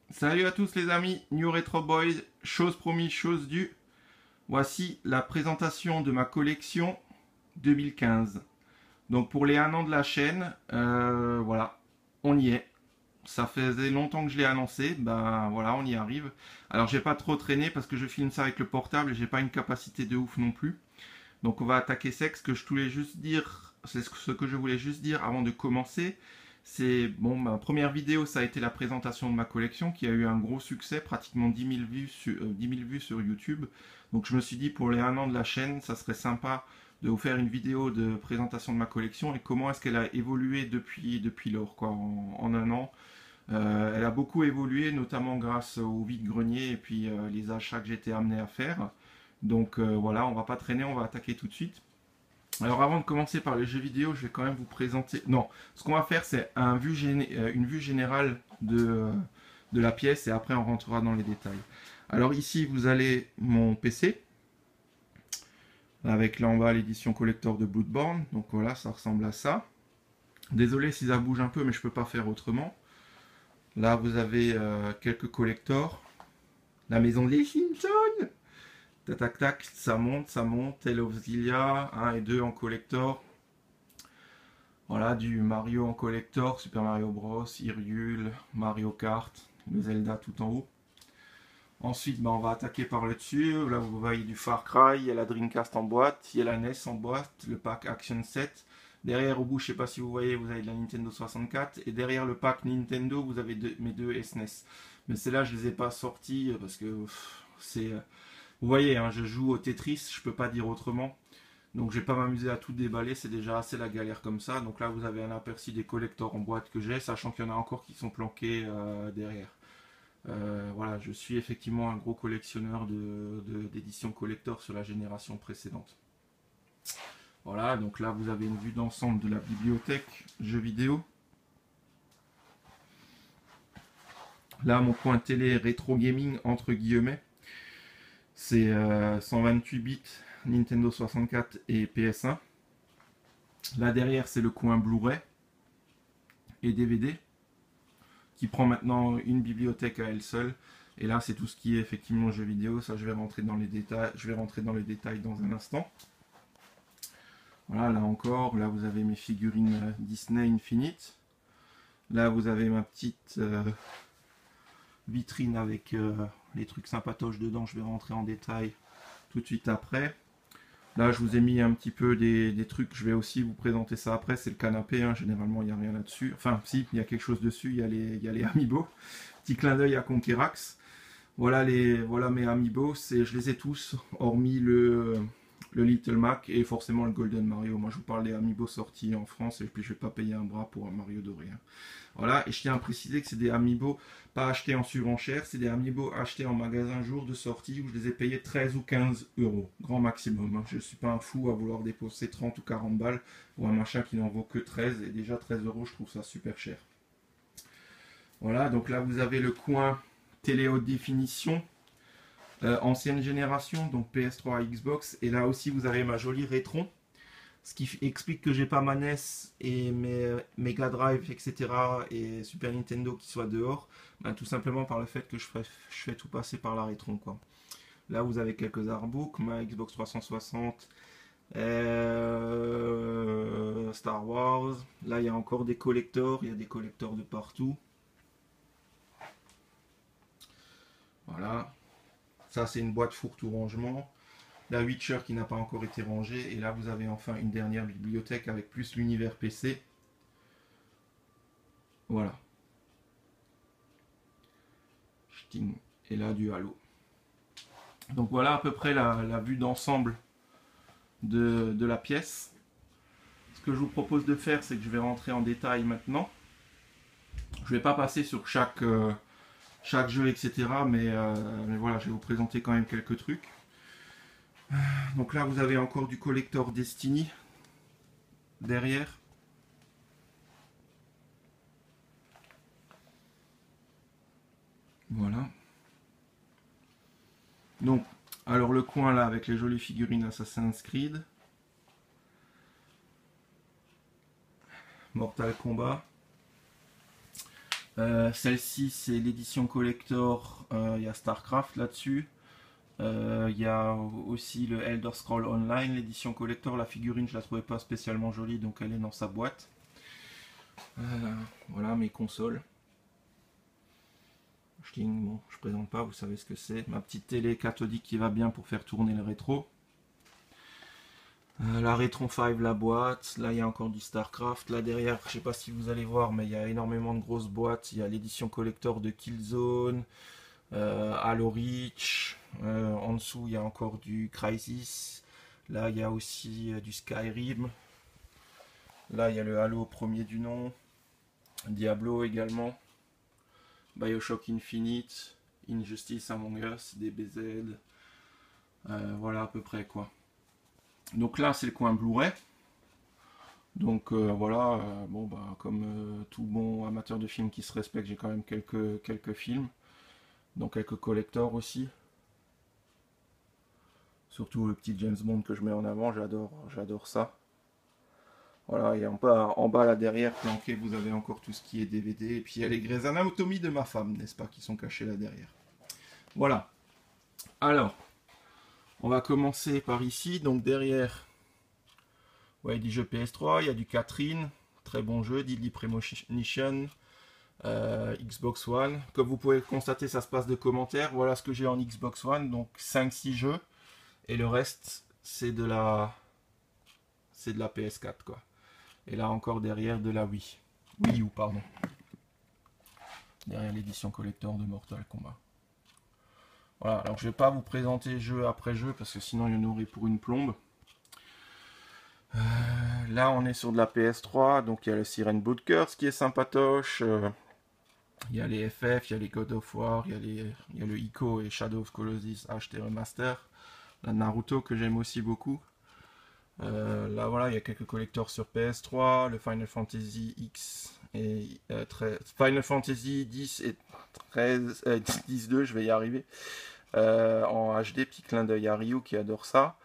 Salut à tous les amis, New Retro Boys, chose promise, chose due. Voici la présentation de ma collection 2015. Donc pour les 1 an de la chaîne, voilà, on y est. Ça faisait longtemps que je l'ai annoncé, ben voilà, on y arrive. Alors j'ai pas trop traîné parce que je filme ça avec le portable et j'ai pas une capacité de ouf non plus. Donc on va attaquer sec. Ce que je voulais juste dire, c'est ce que je voulais juste dire avant de commencer. C'est bon, ma première vidéo, ça a été la présentation de ma collection qui a eu un gros succès, pratiquement 10 000 vues sur, 10 000 vues sur YouTube. Donc je me suis dit pour les 1 an de la chaîne, ça serait sympa de vous faire une vidéo de présentation de ma collection et comment est-ce qu'elle a évolué depuis lors, quoi, en 1 an. Elle a beaucoup évolué, notamment grâce au vide-grenier et puis les achats que j'étais amené à faire. Donc voilà, on va pas traîner, on va attaquer tout de suite. Alors avant de commencer par les jeux vidéo, je vais quand même vous présenter... Non, ce qu'on va faire c'est une vue générale de la pièce et après on rentrera dans les détails. Alors ici vous avez mon PC, avec là en bas l'édition collector de Bloodborne, donc voilà, ça ressemble à ça. Désolé si ça bouge un peu mais je peux pas faire autrement. Là vous avez quelques collectors. La maison des Simpsons. Tac tac tac, ça monte, ça monte. Tale of Xillia, 1 et 2 en collector. Voilà, du Mario en collector, Super Mario Bros, Hyrule, Mario Kart, le Zelda tout en haut. Ensuite, on va attaquer par le dessus. Là, vous voyez du Far Cry, il y a la Dreamcast en boîte, il y a la NES en boîte, le pack Action 7. Derrière, au bout, je ne sais pas si vous voyez, vous avez de la Nintendo 64. Et derrière le pack Nintendo, vous avez mes deux SNES. Mais celles-là, je ne les ai pas sorties parce que c'est... Vous voyez, hein, je joue au Tetris, je peux pas dire autrement. Donc je vais pas m'amuser à tout déballer, c'est déjà assez la galère comme ça. Donc là vous avez un aperçu des collectors en boîte que j'ai, sachant qu'il y en a encore qui sont planqués derrière. Voilà, je suis effectivement un gros collectionneur d'éditions collector sur la génération précédente. Voilà, donc là vous avez une vue d'ensemble de la bibliothèque jeux vidéo. Là mon coin télé rétro gaming entre guillemets. C'est 128 bits Nintendo 64 et PS1. Là derrière c'est le coin Blu-ray et DVD qui prend maintenant une bibliothèque à elle seule. Et là c'est tout ce qui est effectivement jeux vidéo. Ça je vais rentrer dans les détails. Je vais rentrer dans les détails dans un instant. Voilà, là encore, là vous avez mes figurines Disney Infinite. Là vous avez ma petite vitrine avec les trucs sympatoches dedans. Je vais rentrer en détail tout de suite après. Là, je vous ai mis un petit peu des trucs. Je vais aussi vous présenter ça après. C'est le canapé. Hein. Généralement, il n'y a rien là-dessus. Enfin, si, il y a quelque chose dessus. Il y a les Amiibo. Petit clin d'œil à Conquerax. Voilà mes Amiibo. Je les ai tous, hormis le Little Mac et forcément le Golden Mario. Moi, je vous parle des Amiibo sortis en France et puis je vais pas payer un bras pour un Mario doré. Hein. Voilà, et je tiens à préciser que c'est des Amiibo pas achetés en surenchère, c'est des Amiibo achetés en magasin jour de sortie où je les ai payés 13 ou 15 euros, grand maximum. Hein. Je ne suis pas un fou à vouloir dépenser 30 ou 40 balles pour un machin qui n'en vaut que 13, et déjà 13 euros, je trouve ça super cher. Voilà, donc là vous avez le coin télé haute définition, ancienne génération, donc PS3 Xbox, et là aussi vous avez ma jolie Rétron. Ce qui explique que j'ai pas ma NES et mes Mega Drive, etc. et Super Nintendo qui soient dehors, ben, tout simplement par le fait que je fais tout passer par la Rétron, quoi. Là, vous avez quelques artbooks, ma Xbox 360, Star Wars. Là, il y a encore des collectors, il y a des collectors de partout. Voilà. Ça, c'est une boîte fourre-tout rangement. La Witcher qui n'a pas encore été rangée. Et là, vous avez enfin une dernière bibliothèque avec plus l'univers PC. Voilà. Et là, du Halo. Donc voilà à peu près la vue d'ensemble de la pièce. Ce que je vous propose de faire, c'est que je vais rentrer en détail maintenant. Je ne vais pas passer sur chaque jeu, etc. Mais voilà, je vais vous présenter quand même quelques trucs. Donc là, vous avez encore du collector Destiny derrière. Voilà. Donc, alors le coin là avec les jolies figurines Assassin's Creed. Mortal Kombat. Celle-ci, c'est l'édition collector. Il y a StarCraft là-dessus. Il y a aussi le Elder Scroll Online, l'édition collector. La figurine, je la trouvais pas spécialement jolie, donc elle est dans sa boîte. Voilà mes consoles. Bon, je présente pas, vous savez ce que c'est. Ma petite télé cathodique qui va bien pour faire tourner le rétro. La Retron 5, la boîte. Là, il y a encore du StarCraft. Là derrière, je sais pas si vous allez voir, mais il y a énormément de grosses boîtes. Il y a l'édition collector de Killzone, Halo Reach. En dessous, il y a encore du Crysis. Là, il y a aussi du Skyrim. Là, il y a le Halo premier du nom. Diablo également. Bioshock Infinite. Injustice Among Us, DBZ. Voilà à peu près quoi. Donc là, c'est le coin Blu-ray. Donc voilà, bon bah comme tout bon amateur de films qui se respecte, j'ai quand même quelques films, donc quelques collectors aussi. Surtout le petit James Bond que je mets en avant, j'adore ça. Voilà, et en bas là derrière, planqué, vous avez encore tout ce qui est DVD, et puis il y a les Grey's Anatomy de ma femme, n'est-ce pas, qui sont cachés là derrière. Voilà. Alors, on va commencer par ici, donc derrière, ouais, du jeu PS3, il y a du Catherine, très bon jeu, Deadly Premonition, Xbox One. Comme vous pouvez constater, ça se passe de commentaires. Voilà ce que j'ai en Xbox One, donc 5-6 jeux, et le reste, c'est de la PS4, quoi. Et là encore derrière de la Wii. Wii U, pardon. Derrière l'édition collector de Mortal Kombat. Voilà, alors je vais pas vous présenter jeu après jeu, parce que sinon il y en aurait pour une plombe. Là, on est sur de la PS3, donc il y a le Siren Bootcurs qui est sympatoche. Il y a les FF, il y a les God of War, il y a le Ico et Shadow of Colossus HD Remaster. La Naruto que j'aime aussi beaucoup. Là, voilà, il y a quelques collectors sur PS3, le Final Fantasy X et Final Fantasy 10 et 13, 10-2, je vais y arriver. En HD, petit clin d'œil à Ryu qui adore ça.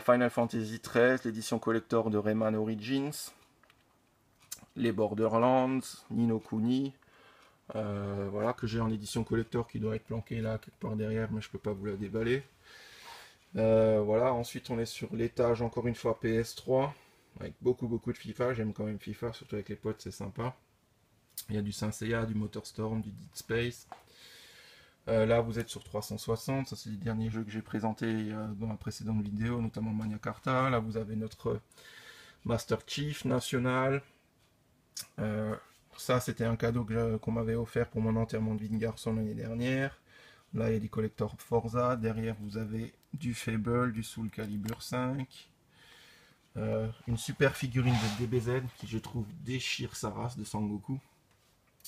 Final Fantasy XIII, l'édition collector de Rayman Origins, les Borderlands, Ni no Kuni, voilà, que j'ai en édition collector qui doit être planqué là quelque part derrière, mais je peux pas vous la déballer. Voilà, ensuite on est sur l'étage encore une fois PS3, avec beaucoup de FIFA, j'aime quand même FIFA, surtout avec les potes, c'est sympa. Il y a du Saint Seiya, du Motorstorm, du Dead Space. Là, vous êtes sur 360, ça c'est les derniers jeux que j'ai présentés dans la précédente vidéo, notamment Magna Carta. Là, vous avez notre Master Chief national. Ça, c'était un cadeau qu'on m'avait offert pour mon enterrement de vie de garçon l'année dernière. Là, il y a des collectors Forza. Derrière, vous avez du Fable, du Soul Calibur 5. Une super figurine de DBZ qui, je trouve, déchire sa race de Sangoku.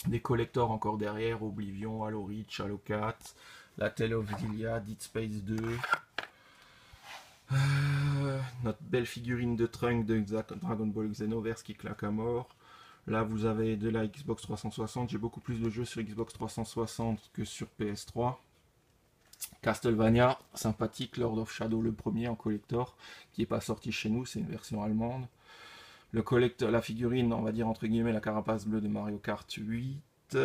Des collectors encore derrière, Oblivion, Halo Reach, Halo 4, la Tale of Xillia, Dead Space 2. Notre belle figurine de Trunk de Dragon Ball Xenoverse qui claque à mort. Là, vous avez de la Xbox 360. J'ai beaucoup plus de jeux sur Xbox 360 que sur PS3. Castlevania, sympathique. Lord of Shadow, le premier en collector, qui n'est pas sorti chez nous, c'est une version allemande. Le collector, la figurine, on va dire entre guillemets la carapace bleue de Mario Kart 8.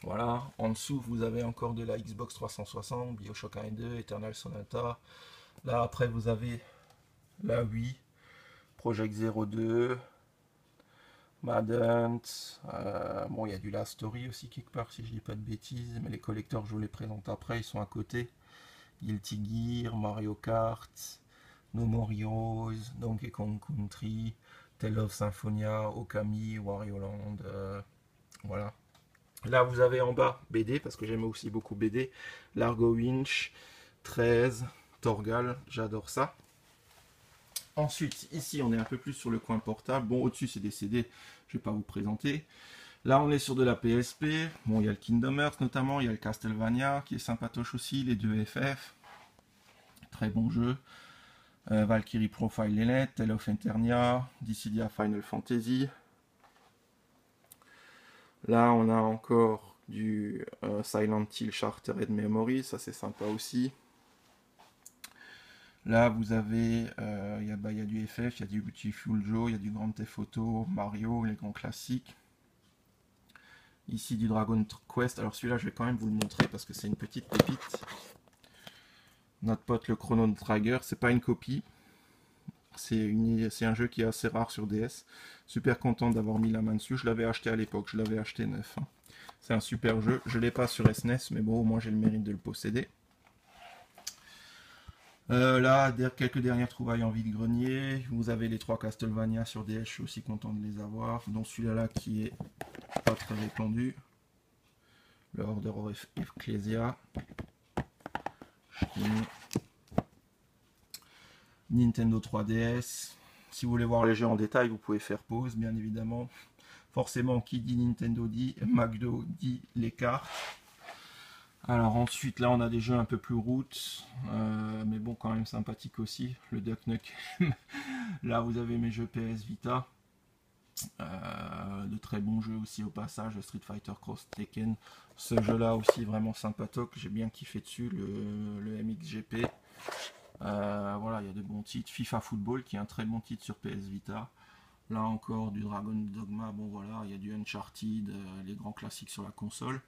Voilà, en dessous vous avez encore de la Xbox 360, Bioshock 1 et 2, Eternal Sonata. Là après vous avez la Wii, Project Zero 2, Madden. Bon, il y a du Last Story aussi quelque part si je dis pas de bêtises, mais les collecteurs je vous les présente après, ils sont à côté. Guilty Gear, Mario Kart, No More Heroes, Donkey Kong Country, Tale of Symphonia, Okami, Wario Land, voilà. Là vous avez en bas BD, parce que j'aime aussi beaucoup BD, Largo Winch, 13, Torgal, j'adore ça. Ensuite, ici on est un peu plus sur le coin portable, bon au-dessus c'est des CD, je vais pas vous présenter. Là on est sur de la PSP, bon il y a le Kingdom Hearts notamment, il y a le Castlevania qui est sympatoche aussi, les deux FF, très bon jeu. Valkyrie Profile Elite, Tale of Eternia, Dissidia Final Fantasy. Là, on a encore du Silent Hill Shattered Memory, ça c'est sympa aussi. Là, vous avez, il y a du FF, il y a du Beautiful Joe, il y a du Grand Theft Auto, Mario, les grands classiques. Ici du Dragon Quest. Alors celui-là, je vais quand même vous le montrer parce que c'est une petite pépite. Notre pote le Chrono Trigger, c'est pas une copie. C'est un jeu qui est assez rare sur DS. Super content d'avoir mis la main dessus. Je l'avais acheté à l'époque, je l'avais acheté neuf, hein. C'est un super jeu. Je l'ai pas sur SNES, mais bon, au moins j'ai le mérite de le posséder. Là, quelques dernières trouvailles en vide-grenier. Vous avez les 3 Castlevania sur DS, je suis aussi content de les avoir. Dont celui-là qui est pas très répandu. Le Order of Ecclesia. Nintendo 3DS. Si vous voulez voir les jeux en détail, vous pouvez faire pause, bien évidemment. Forcément, qui dit Nintendo dit McDo dit les cartes. Alors ensuite, là, on a des jeux un peu plus roots, mais bon, quand même sympathique aussi. Le Duck Nukem. Là, vous avez mes jeux PS Vita. De très bons jeux aussi au passage, Street Fighter Cross Tekken. Ce jeu-là aussi vraiment sympatoque. J'ai bien kiffé dessus, le MXGP. Voilà, il y a de bons titres. FIFA Football, qui est un très bon titre sur PS Vita. Là encore, du Dragon Dogma. Bon voilà, il y a du Uncharted, les grands classiques sur la console.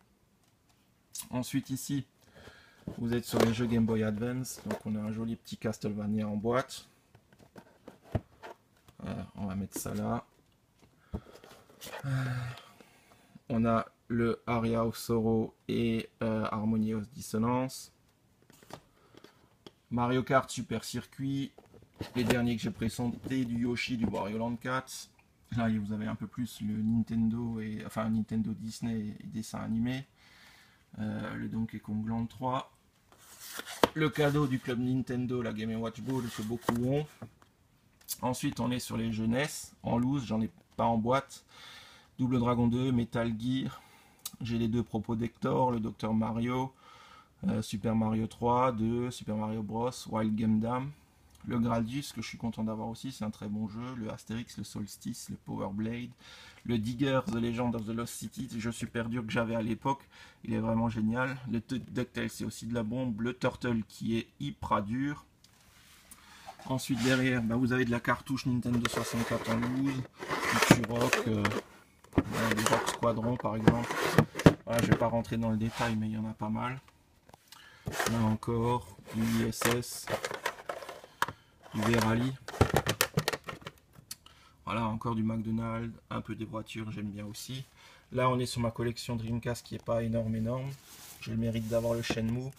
Ensuite ici, vous êtes sur les jeux Game Boy Advance. Donc on a un joli petit Castlevania en boîte. On va mettre ça là. On a le Aria of Sorrow et Harmony of Dissonance. Mario Kart Super Circuit. Les derniers que j'ai présentés, du Yoshi, du Wario Land 4. Là, vous avez un peu plus le Nintendo, enfin Nintendo Disney et dessins animés. Le Donkey Kong Land 3. Le cadeau du club Nintendo, la Game & Watch Ball, que beaucoup ont. Ensuite, on est sur les jeunesses, en loose, j'en ai pas en boîte. Double Dragon 2, Metal Gear. J'ai les 2 propos d'Hector, le Dr Mario, Super Mario 3, 2, Super Mario Bros, Wild Gundam. Le Gradius, que je suis content d'avoir aussi, c'est un très bon jeu. Le Astérix, le Solstice, le Power Blade. Le Digger, The Legend of the Lost City, jeu super dur que j'avais à l'époque. Il est vraiment génial. Le DuckTales, c'est aussi de la bombe. Le Turtle, qui est hyper dur. Ensuite, derrière, bah, vous avez de la cartouche Nintendo 64 en loose. Du Turok, du Rock Squadron, par exemple. Voilà, je ne vais pas rentrer dans le détail, mais il y en a pas mal. Là encore, du ISS. Du V-Rally. Voilà, encore du McDonald's, un peu des voitures, j'aime bien aussi. Là, on est sur ma collection Dreamcast qui n'est pas énorme. J'ai le mérite d'avoir le Shenmue,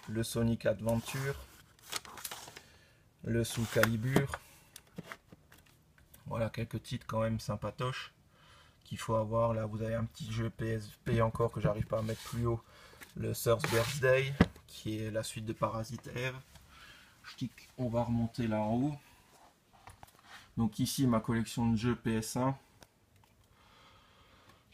le Sonic Adventure, le Soul Calibur. Voilà, quelques titres quand même sympatoches qu'il faut avoir. Là, vous avez un petit jeu PSP encore que j'arrive pas à mettre plus haut. Le Surf's Birthday, qui est la suite de Parasite Eve. On va remonter là en haut. Donc ici, ma collection de jeux PS1.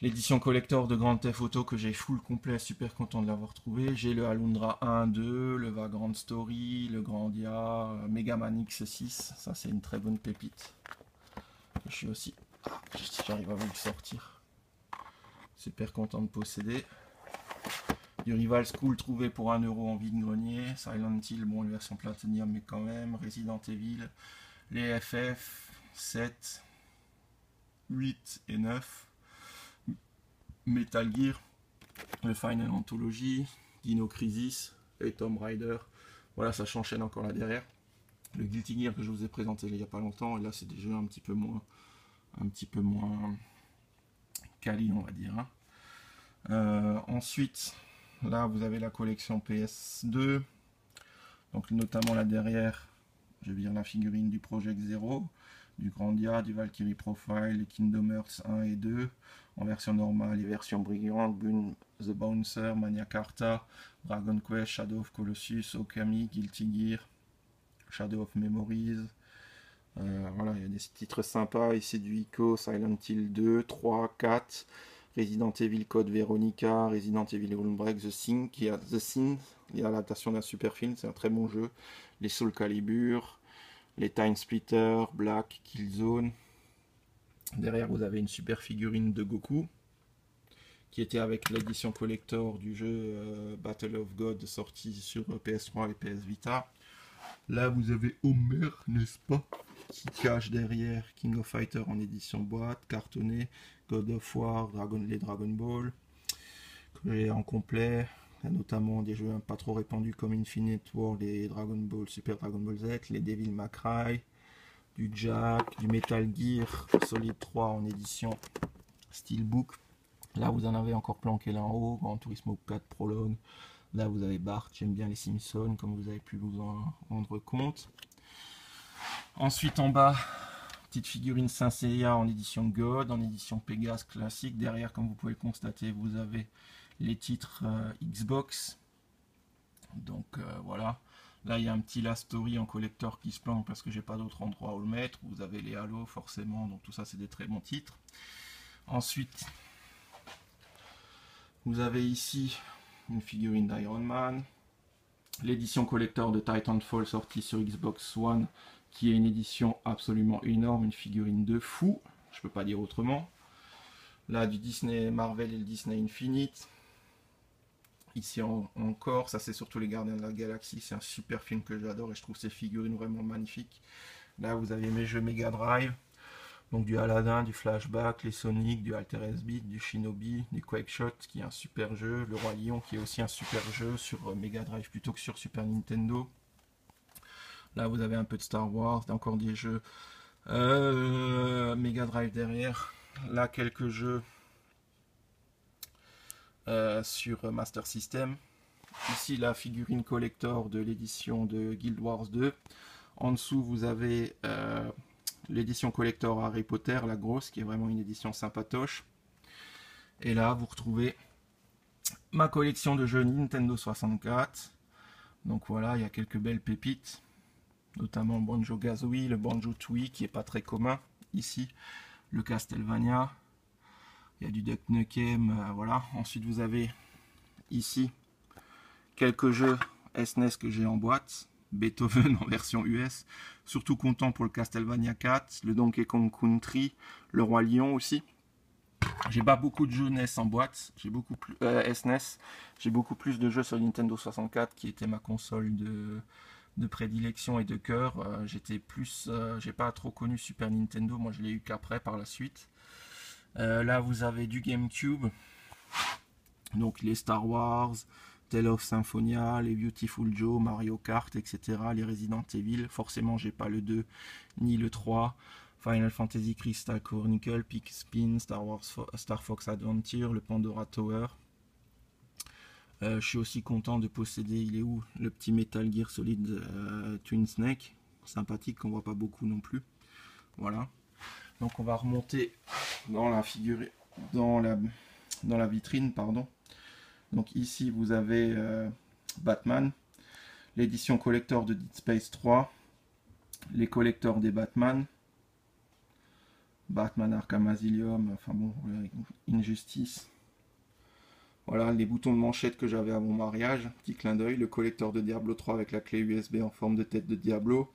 L'édition collector de Grand Theft Auto que j'ai full complet, super content de l'avoir trouvé. J'ai le Alundra 1, 2, le Vagrant Story, le Grandia, Mega Man X6. Ça, c'est une très bonne pépite. Je suis aussi... J'arrive à vous le sortir. Super content de posséder. Du Rival School trouvé pour 1 € en vide-grenier. Silent Hill, bon, la version Platinum, mais quand même. Resident Evil. Les FF 7, 8 et 9. Metal Gear. Le Final Anthology. Dino Crisis. Et Tomb Raider. Voilà, ça s'enchaîne encore là derrière. Le Guilty Gear que je vous ai présenté il n'y a pas longtemps. Et là, c'est des jeux un petit peu moins quali, on va dire. Ensuite, là, vous avez la collection PS2. Donc, notamment là derrière, je vais dire la figurine du Project Zero, du Grandia, du Valkyrie Profile, les Kingdom Hearts 1 et 2, en version normale, les versions brillantes, The Bouncer, Mania Carta, Dragon Quest, Shadow of Colossus, Okami, Guilty Gear, Shadow of Memories. Voilà, il y a des titres sympas, ici du Ico, Silent Hill 2, 3, 4, Resident Evil Code Veronica, Resident Evil Outbreak, The Sin, qui a The Sin, il y a l'adaptation d'un super film, c'est un très bon jeu. Les Soul Calibur, les Time Splitter, Black, Killzone. Derrière, vous avez une super figurine de Goku, qui était avec l'édition collector du jeu Battle of God sorti sur PS3 et PS Vita. Là, vous avez Homer, n'est-ce pas? Qui cache derrière King of Fighter en édition boîte, cartonné, God of War, les Dragon Ball, que j'ai en complet. Il y a notamment des jeux pas trop répandus comme Infinite World et Dragon Ball, Super Dragon Ball Z, les Devil May Cry, du Jack, du Metal Gear Solid 3 en édition Steelbook. Là, vous en avez encore planqué là en haut, Gran Turismo 4 Prologue. Là, vous avez Bart, j'aime bien les Simpsons, comme vous avez pu vous en rendre compte. Ensuite, en bas, petite figurine Saint Seiya en édition God, en édition Pegasus classique. Derrière, comme vous pouvez le constater, vous avez les titres Xbox. Donc voilà. Là, il y a un petit Last Story en collector qui se planque parce que j'ai pas d'autre endroit où le mettre. Vous avez les Halo, forcément. Donc tout ça, c'est des très bons titres. Ensuite, vous avez ici une figurine d'Iron Man, l'édition collector de Titanfall sortie sur Xbox One, qui est une édition absolument énorme, une figurine de fou, je peux pas dire autrement. Là, du Disney Marvel et le Disney Infinite. Ici encore, ça c'est surtout les Gardiens de la Galaxie, c'est un super film que j'adore et je trouve ces figurines vraiment magnifiques. Là, vous avez mes jeux Mega Drive. Donc du Aladdin, du Flashback, les Sonic, du Alter S-Beat, du Shinobi, du Quake Shot qui est un super jeu, le Roi Lion qui est aussi un super jeu sur Mega Drive plutôt que sur Super Nintendo. Là vous avez un peu de Star Wars, encore des jeux Mega Drive derrière. Là quelques jeux sur Master System. Ici la figurine collector de l'édition de Guild Wars 2. En dessous vous avez l'édition collector Harry Potter, la grosse, qui est vraiment une édition sympatoche. Et là, vous retrouvez ma collection de jeux Nintendo 64. Donc voilà, il y a quelques belles pépites, notamment Banjo-Kazooie, le Banjo-Tooie, qui est pas très commun ici, le Castlevania, il y a du Duck Nukem, voilà. Ensuite, vous avez ici quelques jeux SNES que j'ai en boîte. Beethoven en version US, surtout content pour le Castlevania 4, le Donkey Kong Country, le Roi Lion aussi. J'ai pas beaucoup de jeux NES en boîte, j'ai beaucoup plus SNES, j'ai beaucoup plus de jeux sur Nintendo 64 qui était ma console de prédilection et de cœur. J'ai pas trop connu Super Nintendo, moi je l'ai eu qu'après par la suite. Là vous avez du GameCube, donc les Star Wars, Tale of Symphonia, les Beautiful Joe, Mario Kart, etc. Les Resident Evil. Forcément, j'ai pas le 2 ni le 3. Final Fantasy Crystal Chronicle, Pikmin, Star Fox Adventure, le Pandora Tower. Je suis aussi content de posséder, il est où? Le petit Metal Gear Solid Twin Snake. Sympathique, qu'on voit pas beaucoup non plus. Voilà. Donc on va remonter dans la figurine, dans la vitrine, pardon. Donc ici vous avez Batman, l'édition collector de Dead Space 3, les collectors des Batman, Batman Arkham Asylum, enfin bon, Injustice. Voilà les boutons de manchette que j'avais à mon mariage, petit clin d'œil, le collector de Diablo 3 avec la clé USB en forme de tête de Diablo.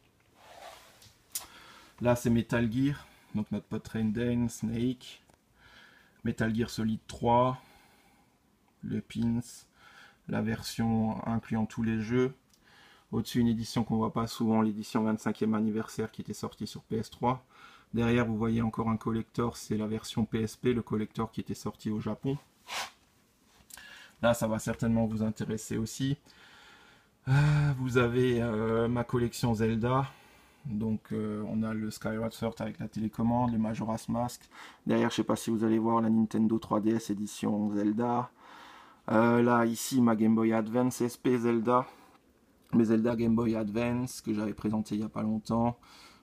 Là c'est Metal Gear, donc notre pote Raiden, Snake, Metal Gear Solid 3, le pins, la version incluant tous les jeux. Au-dessus, une édition qu'on voit pas souvent, l'édition 25e anniversaire qui était sortie sur PS3. Derrière, vous voyez encore un collector, c'est la version PSP, le collector qui était sorti au Japon. Là, ça va certainement vous intéresser aussi. Vous avez ma collection Zelda. Donc, on a le Skyward Sword avec la télécommande, le Majora's Mask. Derrière, je sais pas si vous allez voir la Nintendo 3DS édition Zelda. Là, ici, ma Game Boy Advance SP Zelda. Mes Zelda Game Boy Advance que j'avais présenté il n'y a pas longtemps.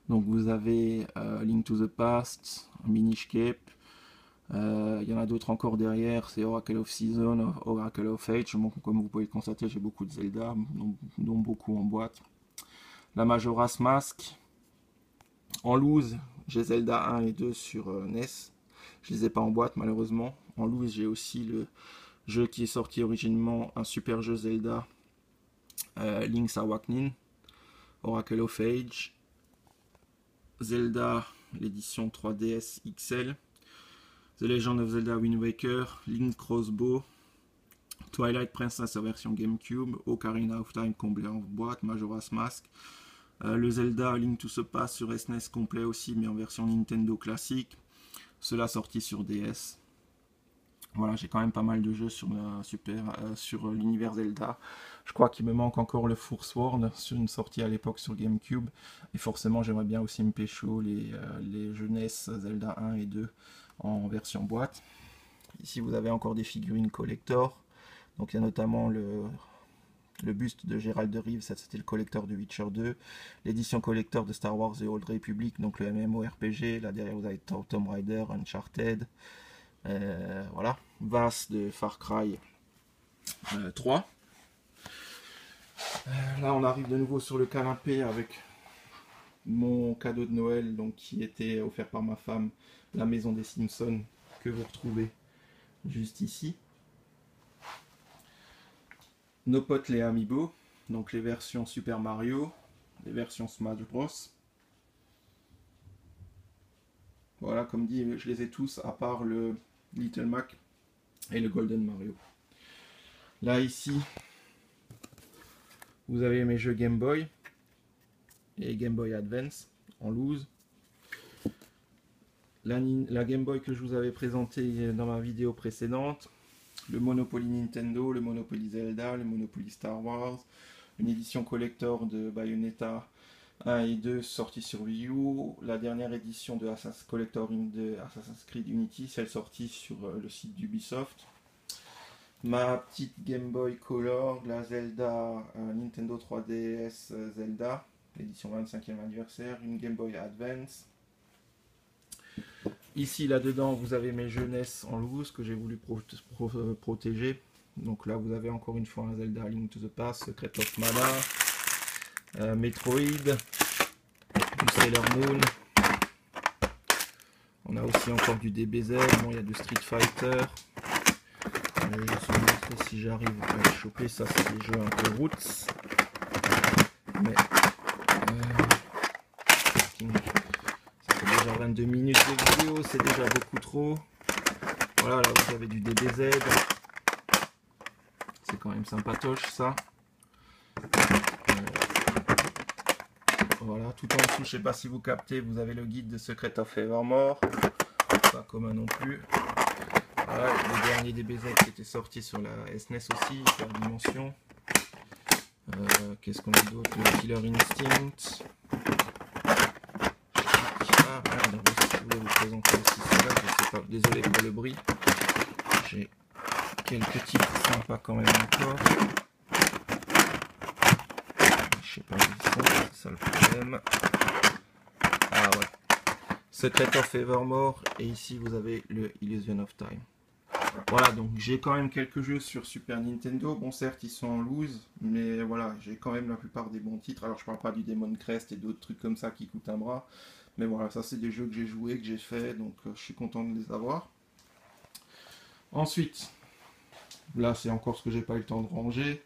Donc vous avez Link to the Past, Minish Cap. Il y en a d'autres encore derrière, c'est Oracle of Season, Oracle of Age. Bon, comme vous pouvez le constater, j'ai beaucoup de Zelda, dont beaucoup en boîte. La Majora's Mask. En loose, j'ai Zelda 1 et 2 sur NES. Je les ai pas en boîte malheureusement. En loose, j'ai aussi le jeu qui est sorti originellement, un super jeu Zelda, Link's Awakening, Oracle of Age, Zelda, l'édition 3DS XL, The Legend of Zelda Wind Waker, Link Crossbow, Twilight Princess en version GameCube, Ocarina of Time comblé en boîte, Majora's Mask, Le Zelda Link to the Past sur SNES complet aussi, mais en version Nintendo classique. Cela sorti sur DS. Voilà, j'ai quand même pas mal de jeux sur sur l'univers Zelda. Je crois qu'il me manque encore le Force World sur une sortie à l'époque sur GameCube. Et forcément, j'aimerais bien aussi me pécho les jeux NES Zelda 1 et 2 en version boîte. Ici, vous avez encore des figurines collector. Donc, il y a notamment le buste de Gérald de Rive, ça c'était le collector de Witcher 2. L'édition collector de Star Wars The Old Republic, donc le MMORPG. Là derrière, vous avez Tomb Raider, Uncharted. Voilà, Vaas de Far Cry 3. Là on arrive de nouveau sur le canapé avec mon cadeau de Noël, donc qui était offert par ma femme, la maison des Simpsons, que vous retrouvez juste ici. Nos potes les Amiibo, donc les versions Super Mario, les versions Smash Bros. Voilà, comme dit, je les ai tous à part le Little Mac et le Golden Mario. Là ici, vous avez mes jeux Game Boy et Game Boy Advance en loose. La Game Boy que je vous avais présentée dans ma vidéo précédente, le Monopoly Nintendo, le Monopoly Zelda, le Monopoly Star Wars, une édition collector de Bayonetta 1 et 2 sortie sur Wii U, la dernière édition de Assassin's Creed Unity, celle sortie sur le site d'Ubisoft, ma petite Game Boy Color, la Zelda Nintendo 3DS Zelda, l'édition 25e anniversaire, une Game Boy Advance. Ici, là-dedans, vous avez mes jeunesses en loose que j'ai voulu protéger. Donc là, vous avez encore une fois un Zelda Link to the Past, Secret of Mana, Metroid, du Sailor Moon. On a aussi encore du DBZ, bon, il y a du Street Fighter. Je vais juste vous montrer si j'arrive à les choper. Ça, c'est des jeux un peu roots. Mais ça fait déjà 22 minutes de vidéo, c'est déjà beaucoup trop. Voilà, là vous avez du DBZ. C'est quand même sympatoche ça. Voilà, tout en dessous, je sais pas si vous captez, vous avez le guide de Secret of Evermore. Pas commun non plus. Voilà, le dernier DBZ qui était sorti sur la SNES aussi, Hyper Dimension. Qu'est-ce qu'on a d'autre? Le Killer Instinct. Ah, merde, je voulais vous présenter aussi celui-là, je sais pas, désolé pour le bruit. J'ai quelques titres sympas quand même encore. Je sais pas où ils sont, c'est ça le problème. Ah ouais. Secret of Evermore, et ici vous avez le Illusion of Time. Voilà, donc j'ai quand même quelques jeux sur Super Nintendo. Bon, certes, ils sont en loose, mais voilà, j'ai quand même la plupart des bons titres. Alors, je parle pas du Demon Crest et d'autres trucs comme ça qui coûtent un bras. Mais voilà, ça, c'est des jeux que j'ai joués, que j'ai fait, donc je suis content de les avoir. Ensuite, là, c'est encore ce que j'ai pas eu le temps de ranger.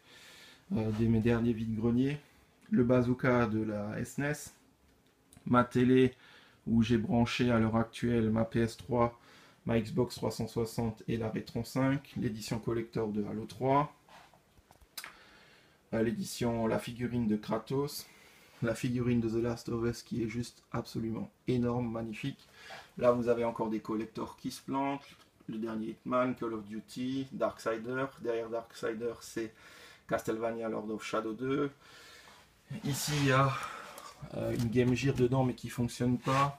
Mes derniers vide-greniers. Le bazooka de la SNES. Ma télé, où j'ai branché à l'heure actuelle ma PS3, ma Xbox 360 et la Retron 5, l'édition collector de Halo 3, la figurine de Kratos, la figurine de The Last of Us qui est juste absolument énorme, magnifique. Là vous avez encore des collectors qui se plantent, le dernier Hitman, Call of Duty, Darksider, derrière Darksider c'est Castlevania Lord of Shadow 2. Ici il y a une Game Gear dedans mais qui fonctionne pas.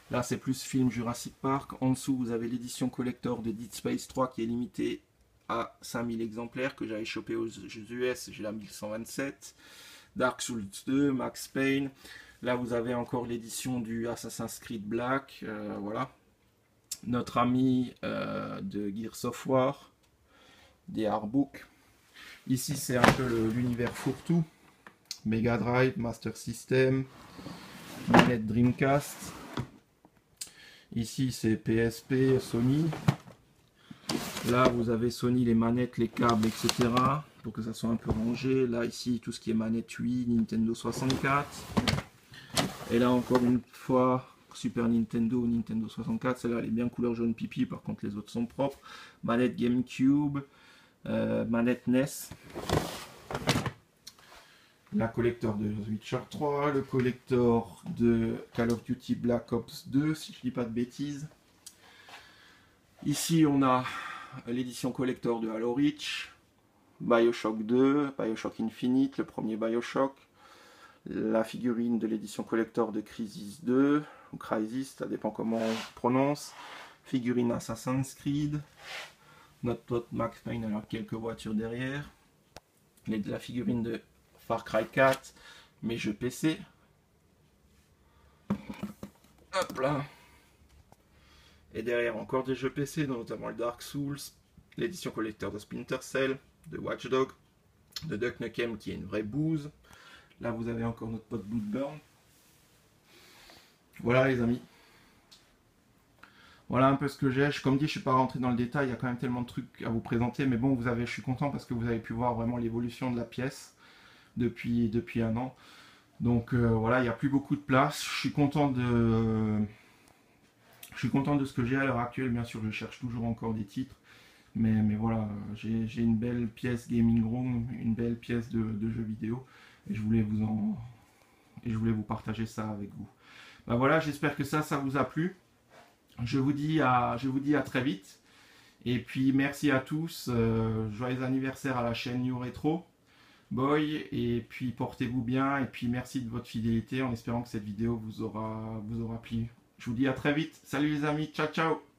Là, c'est plus film Jurassic Park. En dessous, vous avez l'édition collector de Dead Space 3 qui est limitée à 5000 exemplaires que j'avais chopé aux US. J'ai la 1127. Dark Souls 2, Max Payne. Là, vous avez encore l'édition du Assassin's Creed Black. Voilà. Notre ami de Gears of War, des artbooks. Ici, c'est un peu l'univers fourre-tout. Mega Drive, Master System, manette Dreamcast. Ici c'est PSP, Sony. Là vous avez Sony, les manettes, les câbles, etc. Pour que ça soit un peu rangé. Là ici tout ce qui est manette Wii, Nintendo 64. Et là encore une fois Super Nintendo, Nintendo 64. Celle-là elle est bien couleur jaune pipi, par contre les autres sont propres. Manette GameCube, manette NES. la collector de Witcher 3, le collector de Call of Duty Black Ops 2, si je dis pas de bêtises. Ici, on a l'édition collector de Halo Reach, Bioshock 2, Bioshock Infinite, le premier Bioshock, la figurine de l'édition collector de Crysis 2, ou Crysis, ça dépend comment on prononce, figurine Assassin's Creed, notre Max Payne, alors quelques voitures derrière, la figurine de Far Cry 4, mes jeux PC, hop là, et derrière encore des jeux PC, notamment le Dark Souls, l'édition collector de Splinter Cell, de Watch Dogs, de Duck Nukem qui est une vraie bouse. Là vous avez encore notre pote Bloodburn. Voilà les amis. Voilà un peu ce que j'ai. Comme dit, je ne suis pas rentré dans le détail, il y a quand même tellement de trucs à vous présenter. Mais bon, je suis content parce que vous avez pu voir vraiment l'évolution de la pièce depuis un an. Donc voilà, il n'y a plus beaucoup de place. Je suis content de ce que j'ai à l'heure actuelle. Bien sûr, je cherche toujours encore des titres. Mais voilà, j'ai une belle pièce gaming room, une belle pièce de jeux vidéo. Et je voulais vous partager ça avec vous. Ben voilà, j'espère que ça vous a plu. Je vous dis à très vite. Et puis merci à tous. Joyeux anniversaire à la chaîne New Retro Boy. Et puis portez-vous bien. Et puis merci de votre fidélité en espérant que cette vidéo vous aura plu. Je vous dis à très vite. Salut les amis. Ciao ciao.